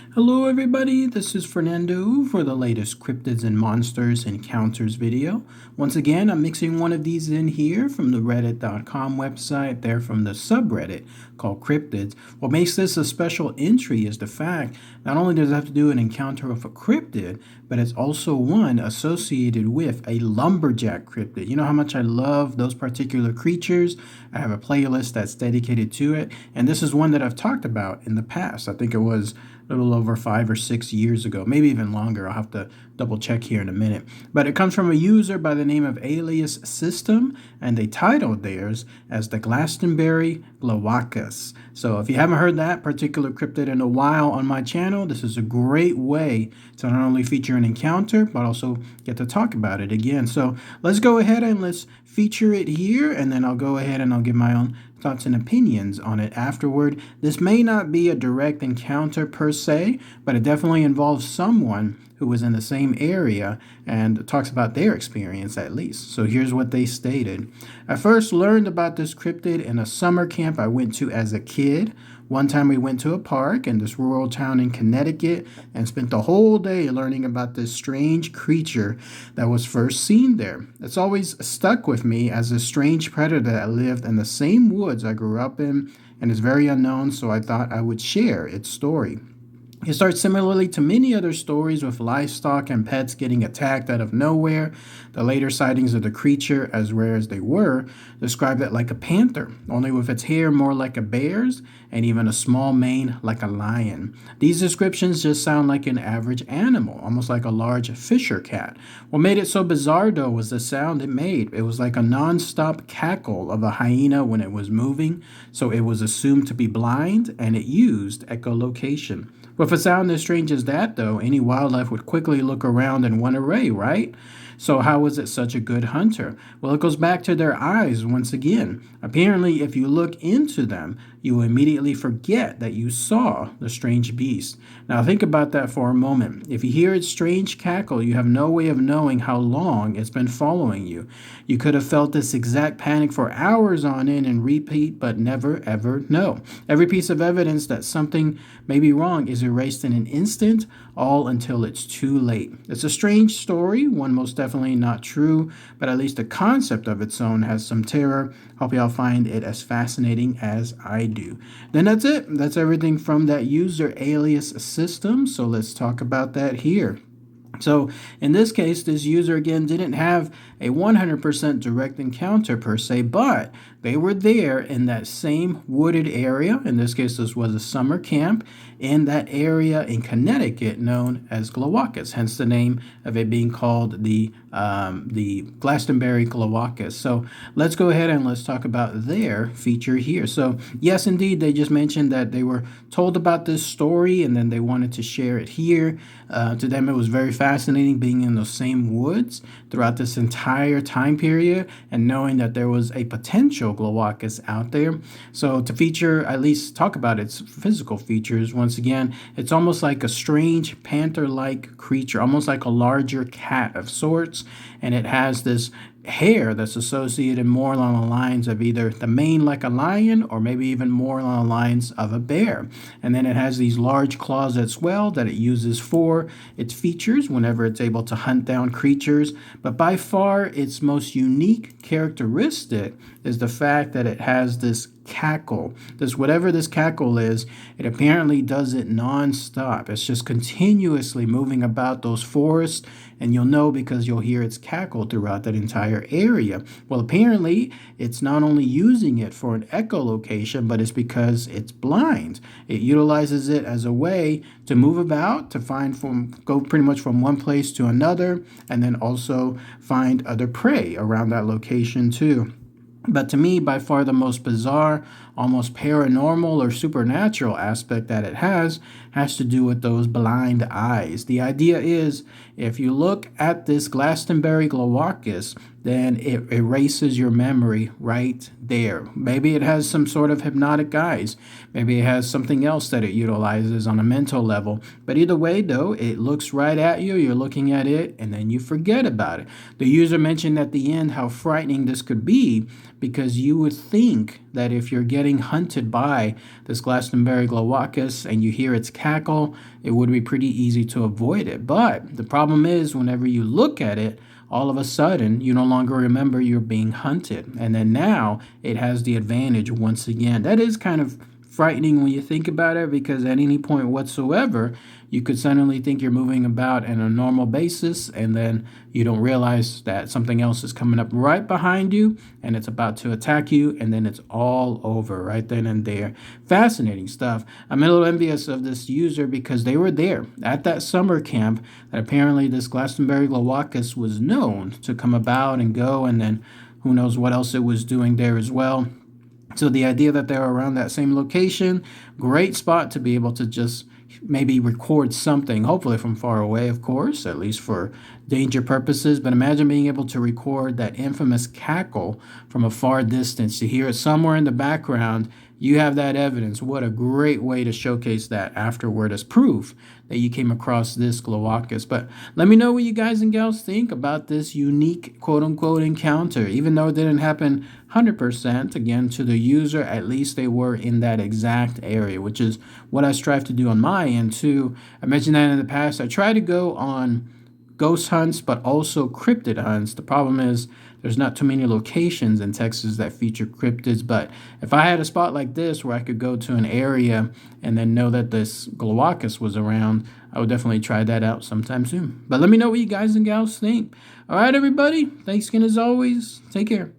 Hello everybody, this is Fernando for the latest Cryptids and Monsters Encounters video. Once again, I'm mixing one of these in here from the reddit.com website, there from the subreddit called Cryptids. What makes this a special entry is the fact not only does it have to do an encounter with a cryptid, but it's also one associated with a lumberjack cryptid. You know how much I love those particular creatures. I have a playlist that's dedicated to it, and this is one that I've talked about in the past. I think it was a little over 5 or 6 years ago, maybe even longer. I'll have to double check here in a minute. But it comes from a user by the name of Alias System, and they titled theirs as the Glastonbury Glawackus. So if you haven't heard that particular cryptid in a while on my channel, this is a great way to not only feature an encounter, but also get to talk about it again. So let's go ahead and let's feature it here, and then I'll go ahead and I'll give my own thoughts and opinions on it afterward. This may not be a direct encounter per se, but it definitely involves someone who was in the same area and talks about their experience at least. So here's what they stated. I first learned about this cryptid in a summer camp I went to as a kid. One time we went to a park in this rural town in Connecticut and spent the whole day learning about this strange creature that was first seen there. It's always stuck with me as a strange predator that lived in the same woods I grew up in and is very unknown, so I thought I would share its story. It starts similarly to many other stories with livestock and pets getting attacked out of nowhere. The later sightings of the creature, as rare as they were, described it like a panther, only with its hair more like a bear's and even a small mane like a lion. These descriptions just sound like an average animal, almost like a large fisher cat. What made it so bizarre though was the sound it made. It was like a non-stop cackle of a hyena when it was moving, so it was assumed to be blind and it used echolocation. With a sound as strange as that, though, any wildlife would quickly look around and run away, right? So how was it such a good hunter? Well, it goes back to their eyes once again. Apparently, if you look into them, you will immediately forget that you saw the strange beast. Now think about that for a moment. If you hear its strange cackle, you have no way of knowing how long it's been following you. You could have felt this exact panic for hours on end and repeat, but never ever know. Every piece of evidence that something may be wrong is erased in an instant, all until it's too late. It's a strange story, one most definitely not true, but at least the concept of its own has some terror. Hope y'all find it as fascinating as I do. Then that's it. That's everything from that user Alias System. So let's talk about that here. So in this case, this user again didn't have a 100% direct encounter per se, but they were there in that same wooded area. In this case, this was a summer camp in that area in Connecticut known as Glawackus, hence the name of it being called the Glastonbury Glawackus. So let's go ahead and let's talk about their feature here. So yes, indeed, they just mentioned that they were told about this story and then they wanted to share it here. To them, it was very fascinating being in those same woods throughout this entire time period and knowing that there was a potential Glawackus out there. So to feature, at least talk about its physical features, once again, it's almost like a strange panther-like creature, almost like a larger cat of sorts, and it has this hair that's associated more along the lines of either the mane like a lion or maybe even more along the lines of a bear. And then it has these large claws as well that it uses for its features whenever it's able to hunt down creatures. But by far its most unique characteristic is the fact that it has this cackle. Whatever this cackle is, it apparently does it non-stop. It's just continuously moving about those forests, and you'll know because you'll hear its cackle throughout that entire area. Well, apparently it's not only using it for an echolocation, but it's because it's blind. It utilizes it as a way to move about, to go pretty much from one place to another, and then also find other prey around that location too. But to me, by far the most bizarre, almost paranormal or supernatural aspect that it has to do with those blind eyes. The idea is, if you look at this Glastonbury Glawackus, then it erases your memory right there. Maybe it has some sort of hypnotic eyes. Maybe it has something else that it utilizes on a mental level. But either way, though, it looks right at you. You're looking at it, and then you forget about it. The user mentioned at the end how frightening this could be because you would think that if you're getting hunted by this Glastonbury Glawackus and you hear its cackle, it would be pretty easy to avoid it. But the problem is, whenever you look at it, all of a sudden you no longer remember you're being hunted. And then now it has the advantage once again. That is kind of frightening when you think about it, because at any point whatsoever, you could suddenly think you're moving about on a normal basis, and then you don't realize that something else is coming up right behind you and it's about to attack you, and then it's all over right then and there. Fascinating stuff. I'm a little envious of this user because they were there at that summer camp that apparently this Glastonbury Glawackus was known to come about and go, and then who knows what else it was doing there as well. So the idea that they're around that same location, great spot to be able to just maybe record something, hopefully from far away, of course, at least for danger purposes. But imagine being able to record that infamous cackle from a far distance. To hear it somewhere in the background, you have that evidence. What a great way to showcase that afterward as proof that you came across this Glawackus. But let me know what you guys and gals think about this unique quote-unquote encounter. Even though it didn't happen 100%, again, to the user, at least they were in that exact area, which is what I strive to do on my end too. I mentioned that in the past. I try to go on ghost hunts, but also cryptid hunts. The problem is there's not too many locations in Texas that feature cryptids, but if I had a spot like this where I could go to an area and then know that this Glawackus was around, I would definitely try that out sometime soon. But let me know what you guys and gals think. All right, everybody. Thanks again as always. Take care.